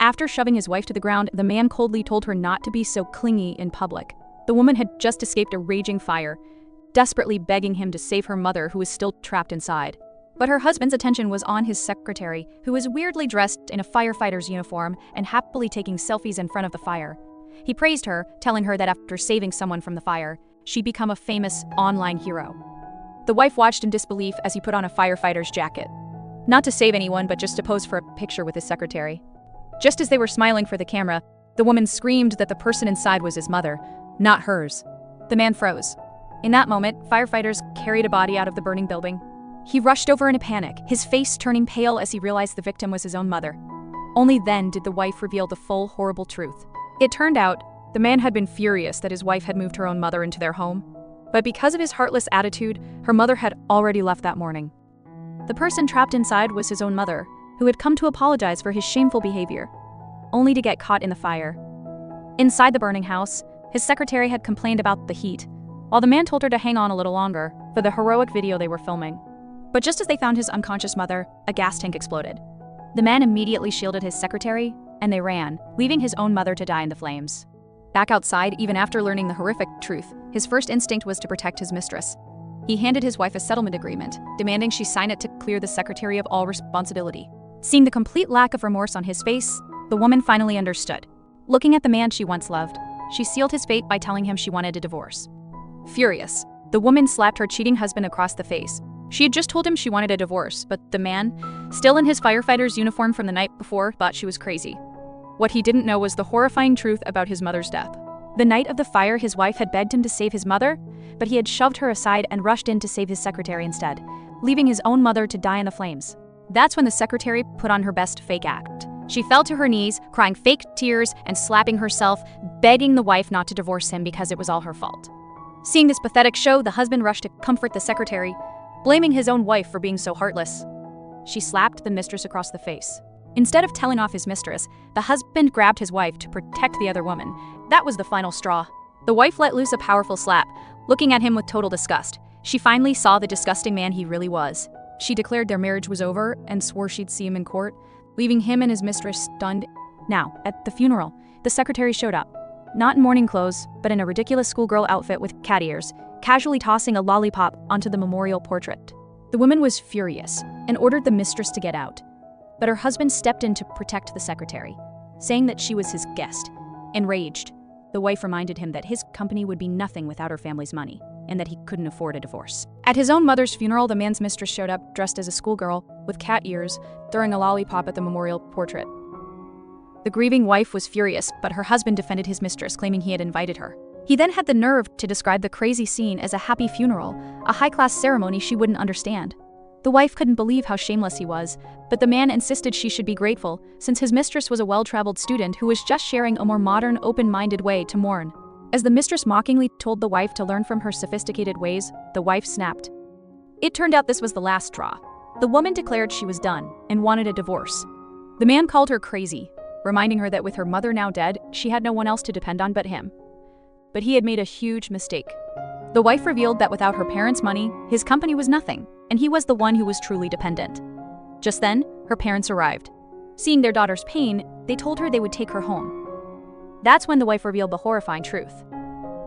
After shoving his wife to the ground, the man coldly told her not to be so clingy in public. The woman had just escaped a raging fire, desperately begging him to save her mother, who was still trapped inside. But her husband's attention was on his secretary, who was weirdly dressed in a firefighter's uniform and happily taking selfies in front of the fire. He praised her, telling her that after saving someone from the fire, she'd become a famous online hero. The wife watched in disbelief as he put on a firefighter's jacket. Not to save anyone, but just to pose for a picture with his secretary. Just as they were smiling for the camera, the woman screamed that the person inside was his mother, not hers. The man froze. In that moment, firefighters carried a body out of the burning building. He rushed over in a panic, his face turning pale as he realized the victim was his own mother. Only then did the wife reveal the full, horrible truth. It turned out, the man had been furious that his wife had moved her own mother into their home. But because of his heartless attitude, her mother had already left that morning. The person trapped inside was his own mother, who had come to apologize for his shameful behavior, only to get caught in the fire. Inside the burning house, his secretary had complained about the heat, while the man told her to hang on a little longer for the heroic video they were filming. But just as they found his unconscious mother, a gas tank exploded. The man immediately shielded his secretary, and they ran, leaving his own mother to die in the flames. Back outside, even after learning the horrific truth, his first instinct was to protect his mistress. He handed his wife a settlement agreement, demanding she sign it to clear the secretary of all responsibility. Seeing the complete lack of remorse on his face, the woman finally understood. Looking at the man she once loved, she sealed his fate by telling him she wanted a divorce. Furious, the woman slapped her cheating husband across the face. She had just told him she wanted a divorce, but the man, still in his firefighter's uniform from the night before, thought she was crazy. What he didn't know was the horrifying truth about his mother's death. The night of the fire, his wife had begged him to save his mother, but he had shoved her aside and rushed in to save his secretary instead, leaving his own mother to die in the flames. That's when the secretary put on her best fake act. She fell to her knees, crying fake tears and slapping herself, begging the wife not to divorce him because it was all her fault. Seeing this pathetic show, the husband rushed to comfort the secretary, blaming his own wife for being so heartless. She slapped the mistress across the face. Instead of telling off his mistress, the husband grabbed his wife to protect the other woman. That was the final straw. The wife let loose a powerful slap, looking at him with total disgust. She finally saw the disgusting man he really was. She declared their marriage was over and swore she'd see him in court, leaving him and his mistress stunned. Now, at the funeral, the secretary showed up. Not in mourning clothes, but in a ridiculous schoolgirl outfit with cat ears, casually tossing a lollipop onto the memorial portrait. The woman was furious and ordered the mistress to get out. But her husband stepped in to protect the secretary, saying that she was his guest. Enraged, the wife reminded him that his company would be nothing without her family's money, and that he couldn't afford a divorce. At his own mother's funeral, the man's mistress showed up dressed as a schoolgirl, with cat ears, throwing a lollipop at the memorial portrait. The grieving wife was furious, but her husband defended his mistress, claiming he had invited her. He then had the nerve to describe the crazy scene as a happy funeral, a high-class ceremony she wouldn't understand. The wife couldn't believe how shameless he was, but the man insisted she should be grateful, since his mistress was a well-traveled student who was just sharing a more modern, open-minded way to mourn. As the mistress mockingly told the wife to learn from her sophisticated ways, the wife snapped. It turned out this was the last straw. The woman declared she was done and wanted a divorce. The man called her crazy, reminding her that with her mother now dead, she had no one else to depend on but him. But he had made a huge mistake. The wife revealed that without her parents' money, his company was nothing, and he was the one who was truly dependent. Just then, her parents arrived. Seeing their daughter's pain, they told her they would take her home. That's when the wife revealed the horrifying truth.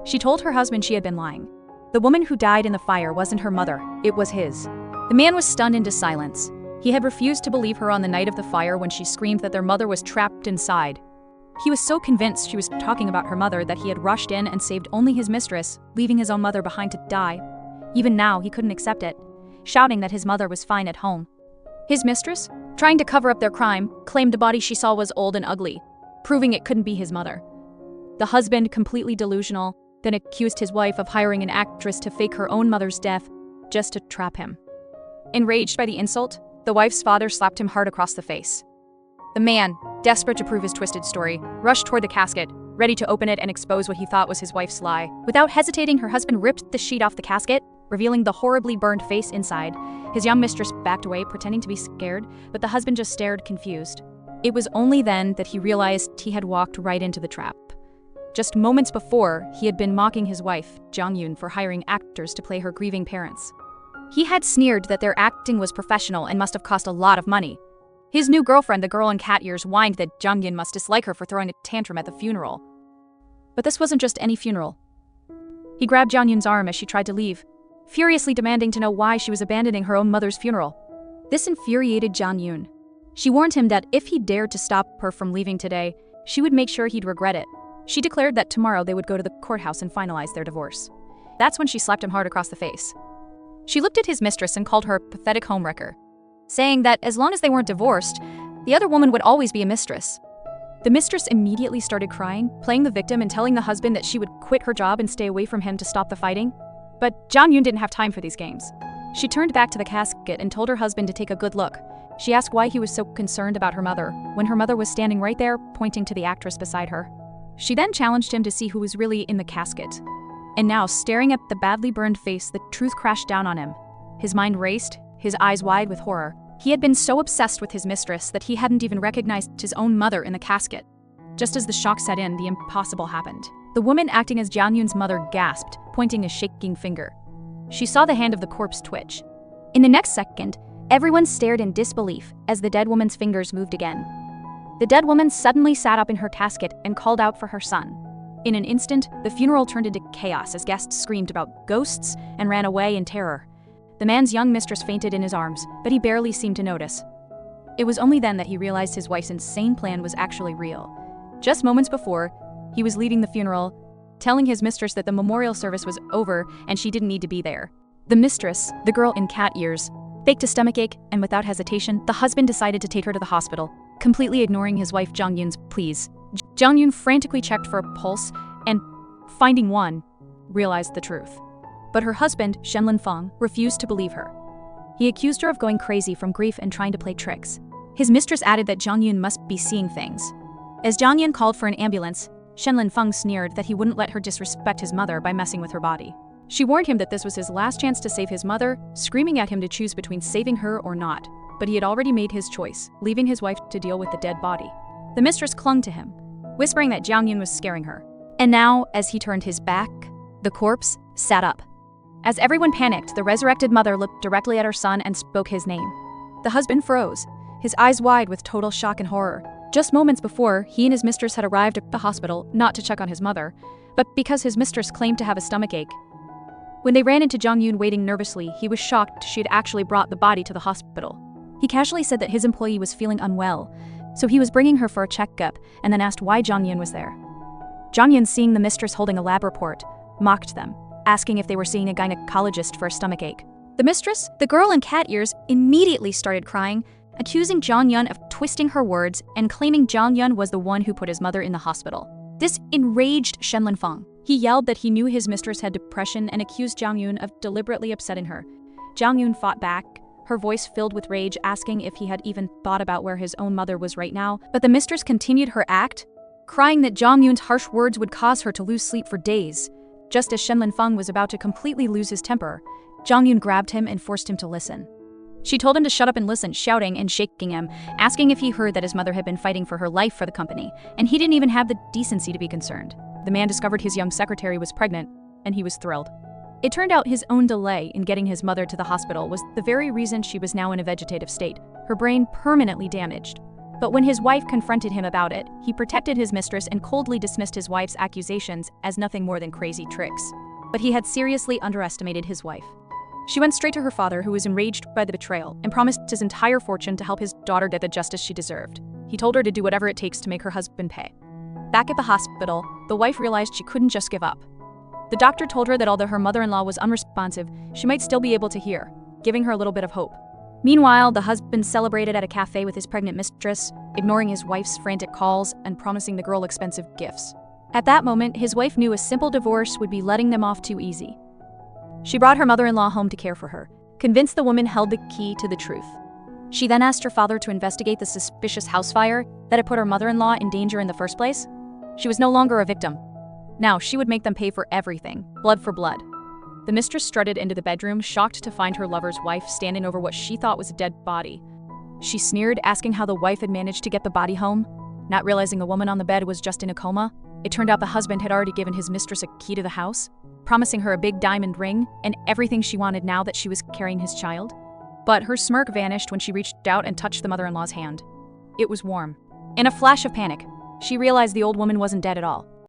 She told her husband she had been lying. The woman who died in the fire wasn't her mother, it was his. The man was stunned into silence. He had refused to believe her on the night of the fire when she screamed that their mother was trapped inside. He was so convinced she was talking about her mother that he had rushed in and saved only his mistress, leaving his own mother behind to die. Even now, he couldn't accept it, shouting that his mother was fine at home. His mistress, trying to cover up their crime, claimed the body she saw was old and ugly, proving it couldn't be his mother. The husband, completely delusional, then accused his wife of hiring an actress to fake her own mother's death just to trap him. Enraged by the insult, the wife's father slapped him hard across the face. The man, desperate to prove his twisted story, rushed toward the casket, ready to open it and expose what he thought was his wife's lie. Without hesitating, her husband ripped the sheet off the casket, revealing the horribly burned face inside. His young mistress backed away, pretending to be scared, but the husband just stared, confused. It was only then that he realized he had walked right into the trap. Just moments before, he had been mocking his wife, Jong-yoon, for hiring actors to play her grieving parents. He had sneered that their acting was professional and must have cost a lot of money. His new girlfriend, the girl in cat ears, whined that Jung Yun must dislike her for throwing a tantrum at the funeral. But this wasn't just any funeral. He grabbed Jung Yun's arm as she tried to leave, furiously demanding to know why she was abandoning her own mother's funeral. This infuriated Jung Yun. She warned him that if he dared to stop her from leaving today, she would make sure he'd regret it. She declared that tomorrow they would go to the courthouse and finalize their divorce. That's when she slapped him hard across the face. She looked at his mistress and called her a pathetic homewrecker, saying that as long as they weren't divorced, the other woman would always be a mistress. The mistress immediately started crying, playing the victim and telling the husband that she would quit her job and stay away from him to stop the fighting. But Jung Yun didn't have time for these games. She turned back to the casket and told her husband to take a good look. She asked why he was so concerned about her mother, when her mother was standing right there, pointing to the actress beside her. She then challenged him to see who was really in the casket. And now, staring at the badly burned face, the truth crashed down on him. His mind raced, his eyes wide with horror. He had been so obsessed with his mistress that he hadn't even recognized his own mother in the casket. Just as the shock set in, the impossible happened. The woman acting as Jung Yun's mother gasped, pointing a shaking finger. She saw the hand of the corpse twitch. In the next second, everyone stared in disbelief as the dead woman's fingers moved again. The dead woman suddenly sat up in her casket and called out for her son. In an instant, the funeral turned into chaos as guests screamed about ghosts and ran away in terror. The man's young mistress fainted in his arms, but he barely seemed to notice. It was only then that he realized his wife's insane plan was actually real. Just moments before, he was leaving the funeral, telling his mistress that the memorial service was over and she didn't need to be there. The mistress, the girl in cat ears, faked a stomachache, and without hesitation, the husband decided to take her to the hospital, completely ignoring his wife Jung Yun's pleas. Jung Yun frantically checked for a pulse and, finding one, realized the truth. But her husband, Shenlin Feng, refused to believe her. He accused her of going crazy from grief and trying to play tricks. His mistress added that Jung Yun must be seeing things. As Jung Yun called for an ambulance, Shenlin Feng sneered that he wouldn't let her disrespect his mother by messing with her body. She warned him that this was his last chance to save his mother, screaming at him to choose between saving her or not. But he had already made his choice, leaving his wife to deal with the dead body. The mistress clung to him, whispering that Jung Yun was scaring her. And now, as he turned his back, the corpse sat up. As everyone panicked, the resurrected mother looked directly at her son and spoke his name. The husband froze, his eyes wide with total shock and horror. Just moments before, he and his mistress had arrived at the hospital, not to check on his mother, but because his mistress claimed to have a stomachache. When they ran into Jung Yun waiting nervously, he was shocked she had actually brought the body to the hospital. He casually said that his employee was feeling unwell, so he was bringing her for a checkup, and then asked why Jung Yun was there. Jung Yun, seeing the mistress holding a lab report, mocked them, asking if they were seeing a gynecologist for a stomachache. The mistress, the girl in cat ears, immediately started crying, accusing Jung Yun of twisting her words and claiming Jung Yun was the one who put his mother in the hospital. This enraged Shenlin Feng. He yelled that he knew his mistress had depression and accused Jung Yun of deliberately upsetting her. Jung Yun fought back, her voice filled with rage, asking if he had even thought about where his own mother was right now. But the mistress continued her act, crying that Jung Yun's harsh words would cause her to lose sleep for days. Just as Shenlin Feng was about to completely lose his temper, Jung Yun grabbed him and forced him to listen. She told him to shut up and listen, shouting and shaking him, asking if he heard that his mother had been fighting for her life for the company, and he didn't even have the decency to be concerned. The man discovered his young secretary was pregnant, and he was thrilled. It turned out his own delay in getting his mother to the hospital was the very reason she was now in a vegetative state, her brain permanently damaged. But when his wife confronted him about it, he protected his mistress and coldly dismissed his wife's accusations as nothing more than crazy tricks. But he had seriously underestimated his wife. She went straight to her father, who was enraged by the betrayal, and promised his entire fortune to help his daughter get the justice she deserved. He told her to do whatever it takes to make her husband pay. Back at the hospital, the wife realized she couldn't just give up. The doctor told her that although her mother-in-law was unresponsive, she might still be able to hear, giving her a little bit of hope. Meanwhile, the husband celebrated at a cafe with his pregnant mistress, ignoring his wife's frantic calls and promising the girl expensive gifts. At that moment, his wife knew a simple divorce would be letting them off too easy. She brought her mother-in-law home to care for her, convinced the woman held the key to the truth. She then asked her father to investigate the suspicious house fire that had put her mother-in-law in danger in the first place. She was no longer a victim. Now she would make them pay for everything, blood for blood. The mistress strutted into the bedroom, shocked to find her lover's wife standing over what she thought was a dead body. She sneered, asking how the wife had managed to get the body home. Not realizing the woman on the bed was just in a coma, it turned out the husband had already given his mistress a key to the house, promising her a big diamond ring and everything she wanted now that she was carrying his child. But her smirk vanished when she reached out and touched the mother-in-law's hand. It was warm. In a flash of panic, she realized the old woman wasn't dead at all.